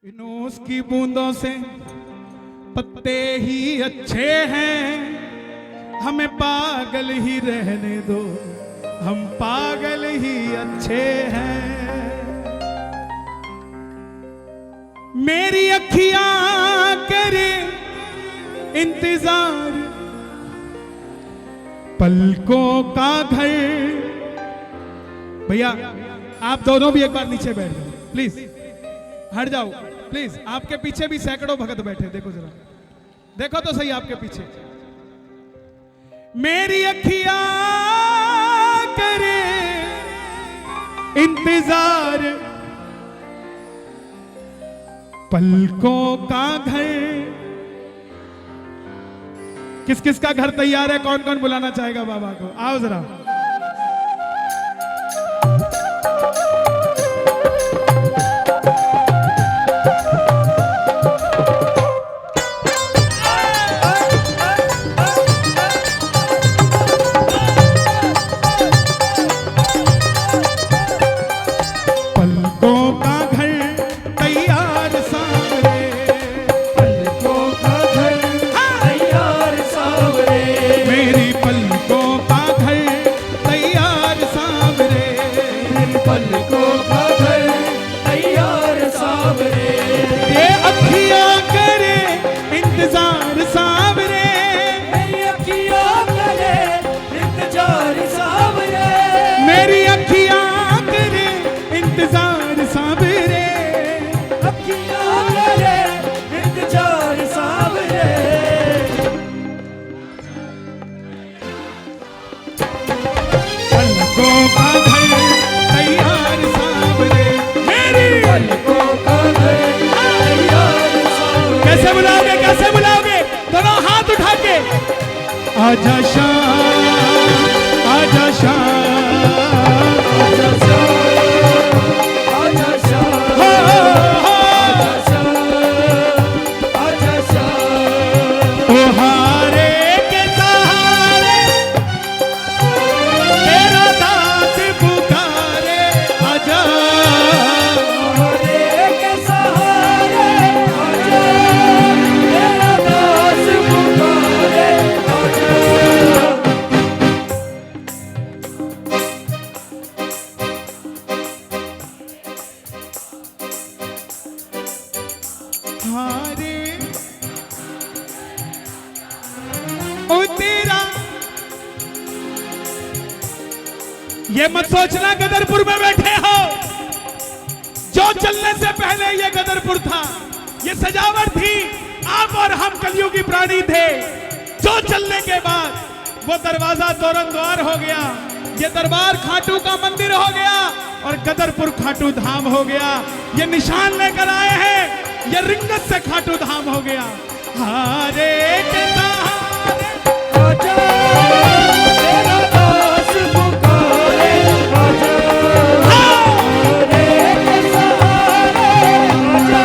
इन उसकी बूंदों से पत्ते ही अच्छे हैं, हमें पागल ही रहने दो, हम पागल ही अच्छे हैं। मेरी अखियां करे इंतजार, पलकों का घर। भैया आप दोनों भी एक बार नीचे बैठ जाओ प्लीज, हट जाओ प्लीज। आपके पीछे भी सैकड़ों भगत बैठे, देखो जरा, देखो तो सही आपके पीछे। मेरी अखियां करे इंतजार, पलकों का घर। किस किस का घर तैयार है? कौन कौन बुलाना चाहेगा बाबा को? आओ जरा। कैसे बुलाओगे, कैसे बुलाओगे? दोनों हाथ उठा के। आजा शाम, आजा शाम, आजा शाम, आजा शाम, आजा शाम, आजा शाम। ओ हारे के सहारे तेरा दास पुकारे, आजा। ये मत सोचना गदरपुर में बैठे हो, जो चलने से पहले ये गदरपुर था, ये सजावट थी। आप और हम कलयुगी प्राणी थे। जो चलने के बाद वो दरवाजा तोरण द्वार हो गया, ये दरबार खाटू का मंदिर हो गया और गदरपुर खाटू धाम हो गया। ये निशान लेकर आए हैं, ये रिंगत से खाटू धाम हो गया। हारे के सहारे आजा, तेरा दास पुकारे, आजा। हारे के सहारे आजा,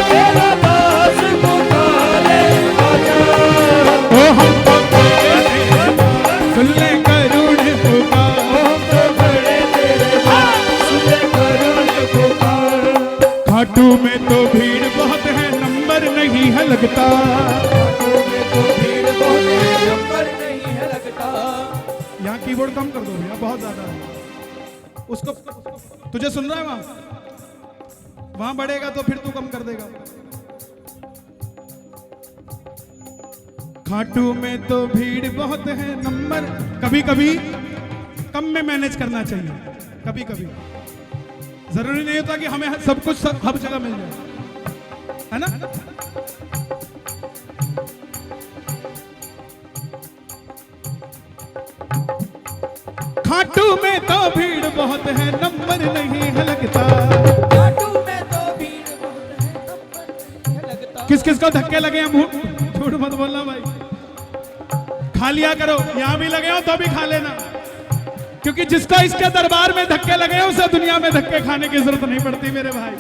तेरा दास पुकारे, आजा। ओ हम तो सुन ले करुण पुकार, हम तो खड़े तेरे पास, सुन ले करुण पुकार। खाटू में तो भीड़ बहुत है, नंबर नहीं है लगता। खाटू में तो भीड़ बहुत है, नंबर नहीं है लगता। यहाँ कीबोर्ड कम कर दो भैया, बहुत ज्यादा है। उसको तुझे सुन रहा है वहां? वहां बढ़ेगा तो फिर तू कम कर देगा। खाटू में तो भीड़ बहुत है, नंबर कभी कभी कम में मैनेज करना चाहिए। कभी कभी जरूरी नहीं होता कि हमें सब कुछ हर जगह मिल जाए, है ना? खाटू में तो भीड़ बहुत है, नंबर नहीं है लगता। खाटू में तो भीड़ बहुत है, नंबर नहीं है लगता। किस किस को धक्के लगे हैं? झूठ मत बोलना भाई, खा लिया करो। यहां भी लगे हो तो भी खा लेना, क्योंकि जिसको इसके दरबार में धक्के लगे हैं उसे दुनिया में धक्के खाने की जरूरत नहीं पड़ती मेरे भाई।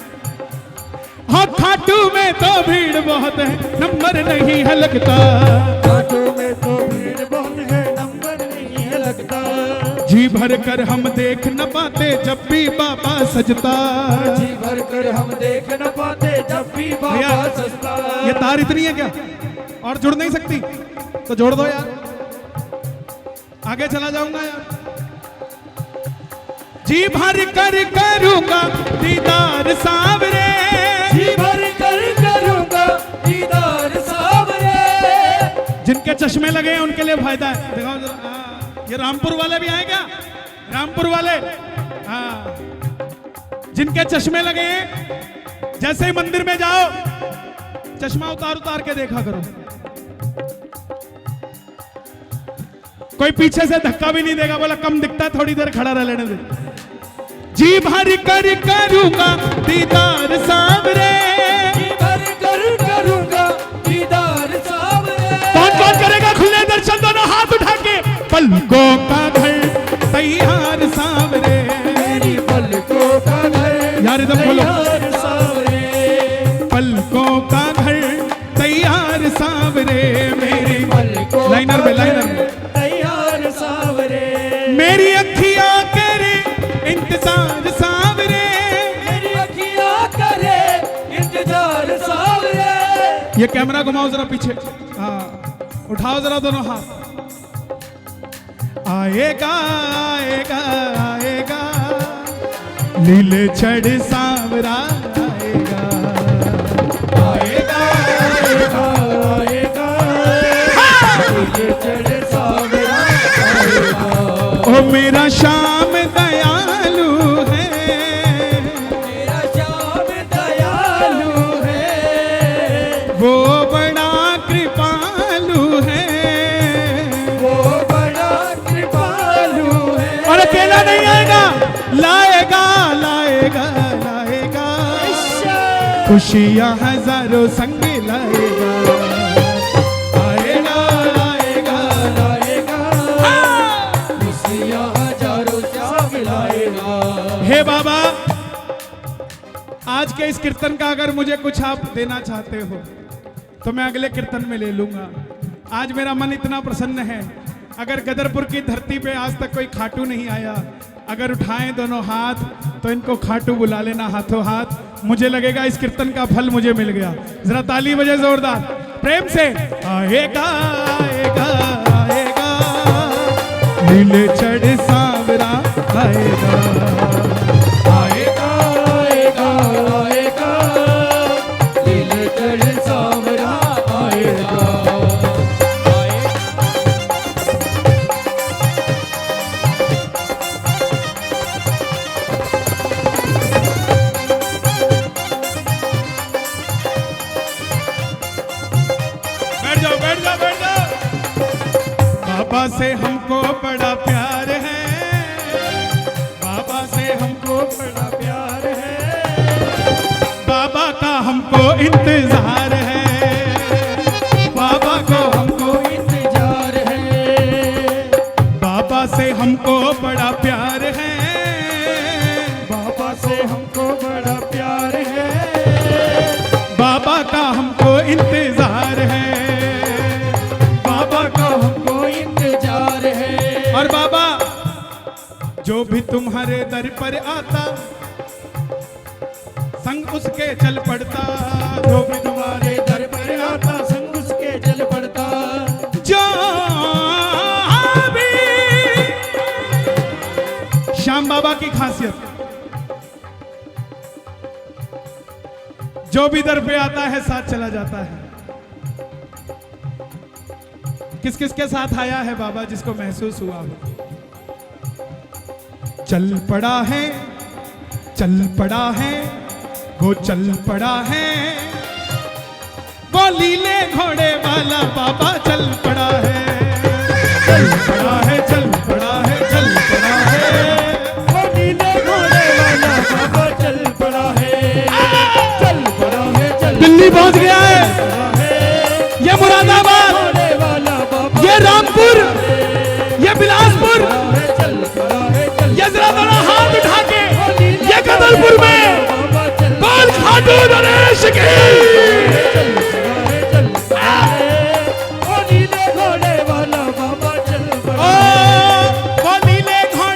हाँ, खाटू में तो भीड़ बहुत है, नंबर नहीं है लगता। खाटू में तो भीड़ बहुत है, नंबर नहीं है लगता। जी भर कर हम देख न पाते जब भी बाबा सजता। जी भर कर हम देख न पाते जब भी बाबा सजता। ये तार इतनी है क्या और जुड़ नहीं सकती? तो जोड़ दो यार, आगे चला जाऊंगा यार। जी भर कर करूंगा दीदार सावरे, जी भर कर करूंगा दीदार सावरे। जिनके चश्मे लगे हैं उनके लिए फायदा है। दिखाओ जरा, ये रामपुर वाले भी आए क्या? रामपुर वाले, हाँ, जिनके चश्मे लगे हैं, जैसे ही मंदिर में जाओ चश्मा उतार उतार के देखा करो। कोई पीछे से धक्का भी नहीं देगा, बोला कम दिखता है, थोड़ी देर खड़ा रह लेने दे। जी भर कर करूंगा दीदार सावरे, जी भर कर करूंगा दीदार सावरे। कौन कौन करेगा खुले दर्शन? दोनों हाथ उठा के। पलकों का घर तैयार सावरे, मेरी पलकों का घर यार इधर खोलो। तैयार सावरे, पलकों का घर तैयार सावरे, मेरी पलकों लाइनर का में, लाइनर घर में। तैयार सावरे, मेरी अखियां करे इंतजार सावरे, मेरी अखियां करे इंतजार सावरे। ये कैमरा घुमाओ जरा पीछे, हाँ, उठाओ जरा दोनों हाथ। आएगा आएगा आएगा लीले छड़ सांवरा आएगा, आएगा आएगा आएगा लीले छड़ सांवरा आएगा। ओ मेरा श्याम दयालु है, मेरा श्याम दयालु है, वो बड़ा कृपालु है, वो बड़ा कृपालु है। और अकेला नहीं आएगा, लाएगा लाएगा लाएगा खुशियां हजारों संग लाएगा, आएगा आएगा लाएगा खुशियां हजारों संग लाएगा। हे बाबा, आज के इस कीर्तन का अगर मुझे कुछ आप देना चाहते हो तो मैं अगले कीर्तन में ले लूंगा। आज मेरा मन इतना प्रसन्न है, अगर गदरपुर की धरती पे आज तक कोई खाटू नहीं आया, अगर उठाएं दोनों हाथ तो इनको खाटू बुला लेना हाथों हाथ। मुझे लगेगा इस कीर्तन का फल मुझे मिल गया। जरा ताली बजे जोरदार प्रेम से। आएगा आएगा आएगा नीले चढ़ सांवरा आएगा, आएगा आएगा आएगा लीले चढ़ सांवरा आएगा। बैठ जाओ बैठ जाओ बैठ जाओ। बाबा से हमको बड़ा प्यार है, बाबा से हमको बड़ा प्यार है, बाबा का हमको इंतजार है, बाबा को हमको इंतजार है, बाबा से हमको बड़ा प्यार है, बाबा से हमको बड़ा प्यार है, बाबा का हमको इंतजार है, बाबा का हमको इंतजार है। और बाबा जो भी तुम्हारे दर पर आता संग उसके चल पड़ता, जो भी तुम्हारे दर पर आता संग उसके चल पड़ता। जो भी श्याम बाबा की खासियत, जो भी दर पे आता है साथ चला जाता है। किस किस के साथ आया है बाबा जिसको महसूस हुआ हो? चल पड़ा है, चल पड़ा है, वो चल पड़ा है, वो लीले घोड़े वाला बाबा चल पड़ा है, चल पड़ा है, चल पड़ा है, चल पड़ा है, वो नीले घोड़े वाला बाबा चल पड़ा है, चल पड़ा है, चल दिल्ली पहुंच गया है, ये मुरादाबाद, घोड़े वाला बाबा ये रामपुर, ये बिलासपुर, चल पड़ा है, चल ये जरा दोनों हाथ उठा के ये गदरपुर में बाबा चल बोल खाटू नरेश की। वो नीले घोड़े वाला बाबा चल ओ पड़ा है, वो नीले घोड़े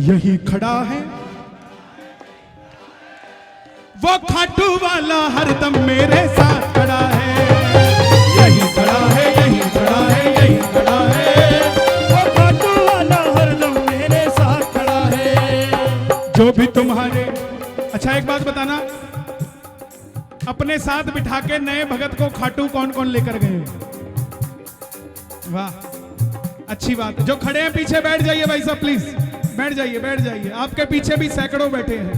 यही खड़ा है वो खाटू वाला हरदम मेरे साथ खड़ा है। यही खड़ा है, यही खड़ा है, यही खड़ा है, वो खाटू वाला हरदम मेरे साथ खड़ा है। जो भी तुम्हारे। अच्छा एक बात बताना, अपने साथ बिठा के नए भगत को खाटू कौन कौन लेकर गए? वाह, अच्छी बात है। जो खड़े हैं पीछे बैठ जाइए भाई साहब, प्लीज बैठ जाइए, बैठ जाइए। आपके पीछे भी सैकड़ों बैठे हैं,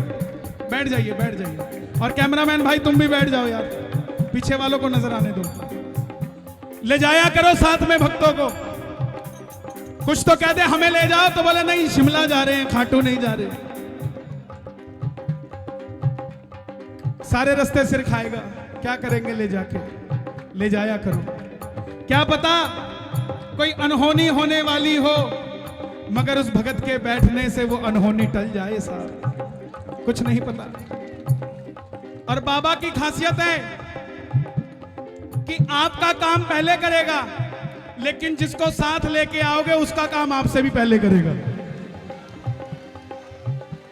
बैठ जाइए, बैठ जाइए। और कैमरामैन भाई तुम भी बैठ जाओ यार, पीछे वालों को नजर आने दो। ले जाया करो साथ में भक्तों को। कुछ तो कहते हमें ले जाओ, तो बोले नहीं शिमला जा रहे हैं, खाटू नहीं जा रहे। सारे रास्ते सिर खाएगा, क्या करेंगे ले जाके? ले जाया करो। क्या पता कोई अनहोनी होने वाली हो, मगर उस भगत के बैठने से वो अनहोनी टल जाए साहब, कुछ नहीं पता। और बाबा की खासियत है कि आपका काम पहले करेगा, लेकिन जिसको साथ लेके आओगे उसका काम आपसे भी पहले करेगा।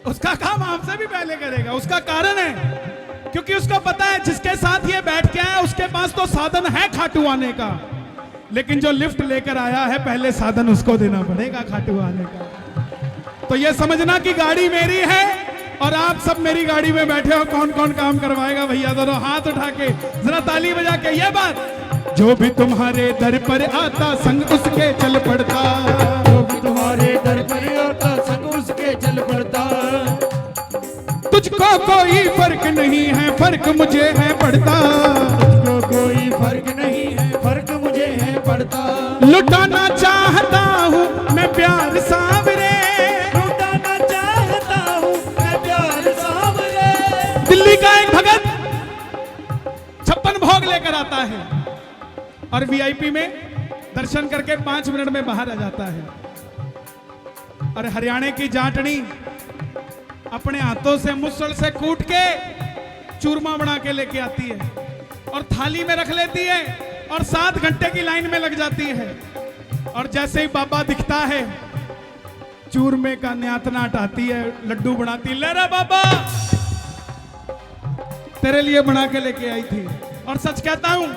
उसका काम आपसे भी पहले करेगा। उसका कारण है क्योंकि उसको पता है जिसके साथ ये बैठ के आया उसके पास तो साधन है खाटू आने का, लेकिन जो लिफ्ट लेकर आया है पहले साधन उसको देना पड़ेगा खाटू आने का। तो ये समझना कि गाड़ी मेरी है और आप सब मेरी गाड़ी में बैठे हो। कौन कौन काम करवाएगा भैया? दोनों हाथ उठा के जरा ताली बजा के ये बात। जो भी तुम्हारे दर पर आता संग उसके चल पड़ता, जो भी तुम्हारे दर पर आता संग उसके चल पड़ता। तुझको कोई फर्क नहीं है, फर्क मुझे है पड़ता। तुझको कोई फर्क नहीं है, फर्क मुझे है पड़ता। लुटाना चाहता हूँ मैं प्यार सावरे, लुटाना चाहता हूँ मैं प्यार सावरे। दिल्ली का एक भगत 56 भोग लेकर आता है और वीआईपी में दर्शन करके 5 मिनट में बाहर आ जाता है। और हरियाणा की जाटनी अपने हाथों से मुसल से कूट के चूरमा बना के लेके आती है और थाली में रख लेती है और 7 घंटे की लाइन में लग जाती है। और जैसे ही बाबा दिखता है चूरमे का न्यातना हटाती है, लड्डू बनाती, ले रे बाबा तेरे लिए बना के लेके आई थी। और सच कहता हूं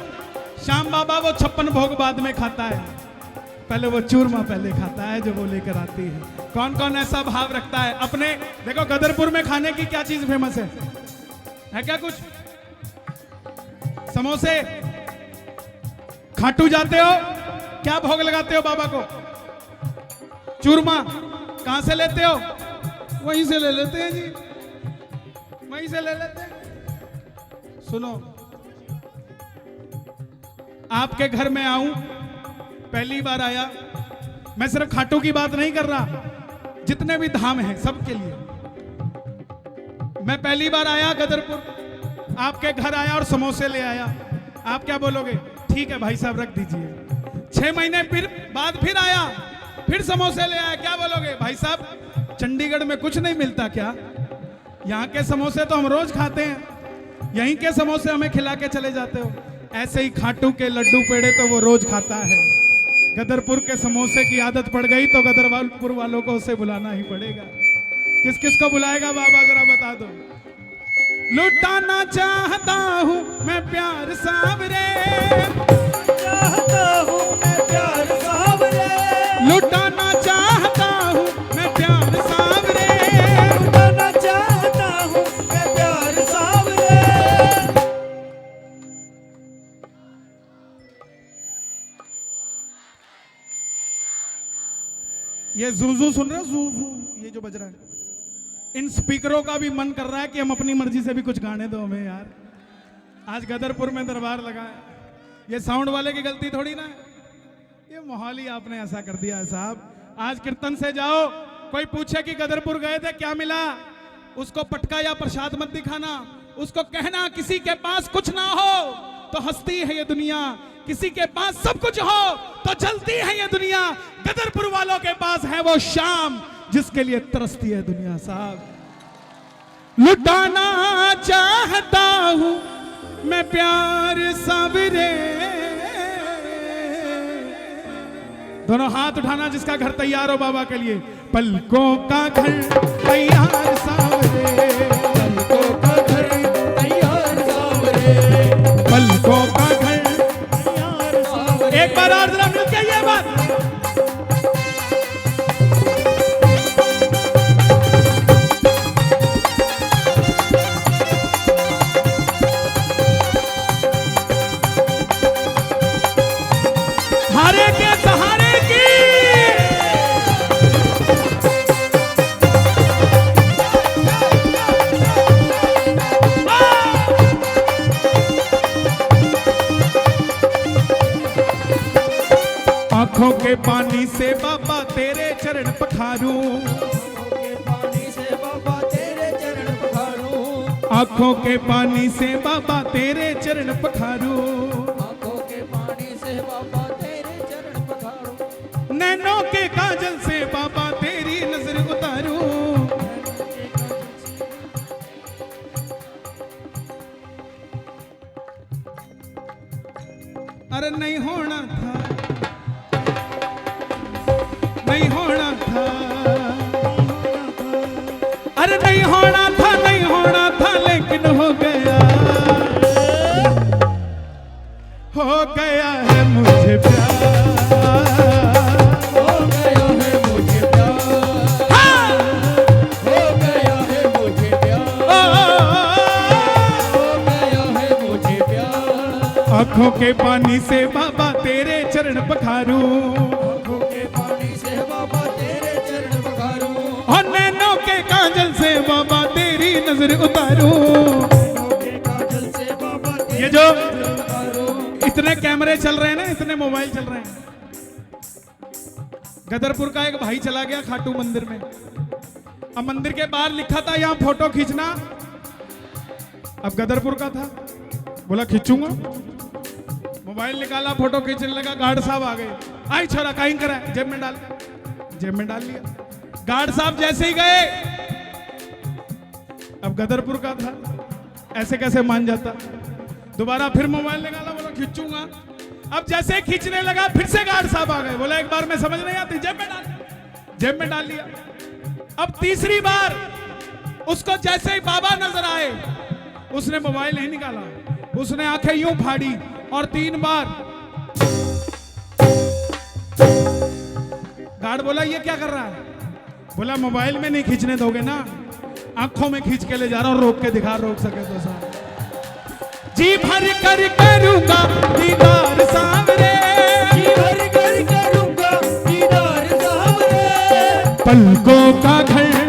श्याम बाबा वो 56 भोग बाद में खाता है, पहले वो चूरमा पहले खाता है जो वो लेकर आती है। कौन कौन ऐसा भाव रखता है अपने? देखो गदरपुर में खाने की क्या चीज फेमस है क्या कुछ? समोसे। खाटू जाते हो क्या भोग लगाते हो बाबा को? चूरमा। कहां से लेते हो? वहीं से ले लेते हैं जी, वहीं से ले लेते हैं। सुनो, आपके घर में आऊं, पहली बार आया, मैं सिर्फ खाटू की बात नहीं कर रहा, जितने भी धाम हैं सबके लिए। मैं पहली बार आया गदरपुर, आपके घर आया और समोसे ले आया, आप क्या बोलोगे? ठीक है भाई साहब रख दीजिए। 6 महीने बाद फिर आया, फिर समोसे ले आया, क्या बोलोगे? भाई साहब चंडीगढ़ में कुछ नहीं मिलता क्या? यहाँ के समोसे तो हम रोज खाते हैं, यहीं के समोसे हमें खिला के चले जाते हो। ऐसे ही खाटू के लड्डू पेड़े तो वो रोज खाता है। गदरपुर के समोसे की आदत पड़ गई तो गदरपुर वालों को उसे बुलाना ही पड़ेगा। किस किस को बुलाएगा बाबा जरा बता दो। लुटाना चाहता हूँ मैं प्यार सावरे, चाहता हूँ मैं प्यार सावरे। लुटाना चाहता हूँ मैं प्यार सावरे, लुटाना चाहता हूँ मैं प्यार सावरे। ये जूजू सुन रहे हो? जूजू ये जो बज रहा है, इन स्पीकरों का भी मन कर रहा है कि हम अपनी मर्जी से भी कुछ गाने दो हमें यार। आज गदरपुर में दरबार लगा है, ये साउंड वाले की गलती थोड़ी ना है, ये माहौल ही आपने ऐसा कर दिया है साहब। आज कीर्तन से जाओ, कोई पूछे कि गदरपुर गए थे क्या मिला, उसको पटका या प्रसाद मत दिखाना, उसको कहना किसी के पास कुछ ना हो तो हंसती है ये दुनिया, किसी के पास सब कुछ हो तो जलती है ये दुनिया। गदरपुर वालों के पास है वो शाम जिसके लिए तरसती है दुनिया साहब। लुटाना चाहता हूं मैं प्यार सावरे, दोनों हाथ उठाना जिसका घर तैयार हो बाबा के लिए। पलकों का घर तैयार सावरे, पलकों का घर तैयार सावरे, पलकों का घर। तैयार सावरे। एक बार और जरा मिलके ये बात। हारे के सहारे की आंखों के पानी से बाबा तेरे चरण पखारूं, के पानी से बाबा तेरे चरण पखारूं, आंखों के पानी से बाबा तेरे चरण पखारूं, आंखों के पानी से बाबा तेरे चरण पखारूं, नैनों के काजल से बाबा तेरी नजर उतारूं। अरे नहीं होना था, नहीं होना था, अरे नहीं होना था, नहीं होना था, लेकिन हो गया, हो गया है मुझे प्यार, हो गया है मुझे प्यार, हाँ! हो गया है मुझे प्यार, हो गया है मुझे प्यार, आंखों के पानी से बाबा तेरे चरण पखारूं, आंखों के पानी से बाबा तेरे चरण पखारूं, और नैनों के काजल से बाबा तेरी नजर उतारूं। आंखों के काजल से बाबा तेरे ये जो चरण पखारूं, इतने कैमरे चल रहे हैं ना, इतने मोबाइल चल रहे हैं, गदरपुर का एक भाई चला गया खाटू मंदिर में। अब मंदिर के बाहर लिखा था यहाँ फोटो खींचना, अब गदरपुर का था, बोला खींचूंगा, मोबाइल निकाला, फोटो खींचने लगा, गार्ड साहब आ गए, आई छोरा कहीं करा है? जेब में डाल, जेब में डाल लिया। गार्ड साहब जैसे ही गए, अब गदरपुर का था, ऐसे कैसे मान जाता, दोबारा फिर मोबाइल निकाला, बोला खींचूंगा। अब जैसे ही खींचने लगा, फिर से गार्ड साहब आ गए, बोला एक बार में समझ नहीं आती, जेब में डाल, जेब में डाल लिया। अब तीसरी बार उसको जैसे ही बाबा नजर आए, उसने मोबाइल नहीं निकाला, उसने आंखें यूं फाड़ी और 3 बार। गार्ड बोला ये क्या कर रहा है? बोला मोबाइल में नहीं खींचने दोगे ना, आंखों में खींच के ले जा रहा हूं, रोक के दिखा, रोक सके तो साहब। जी भर कर करूंगा दीदार सावरे, जी भर कर करूंगा दीदार सावरे, पलकों का घर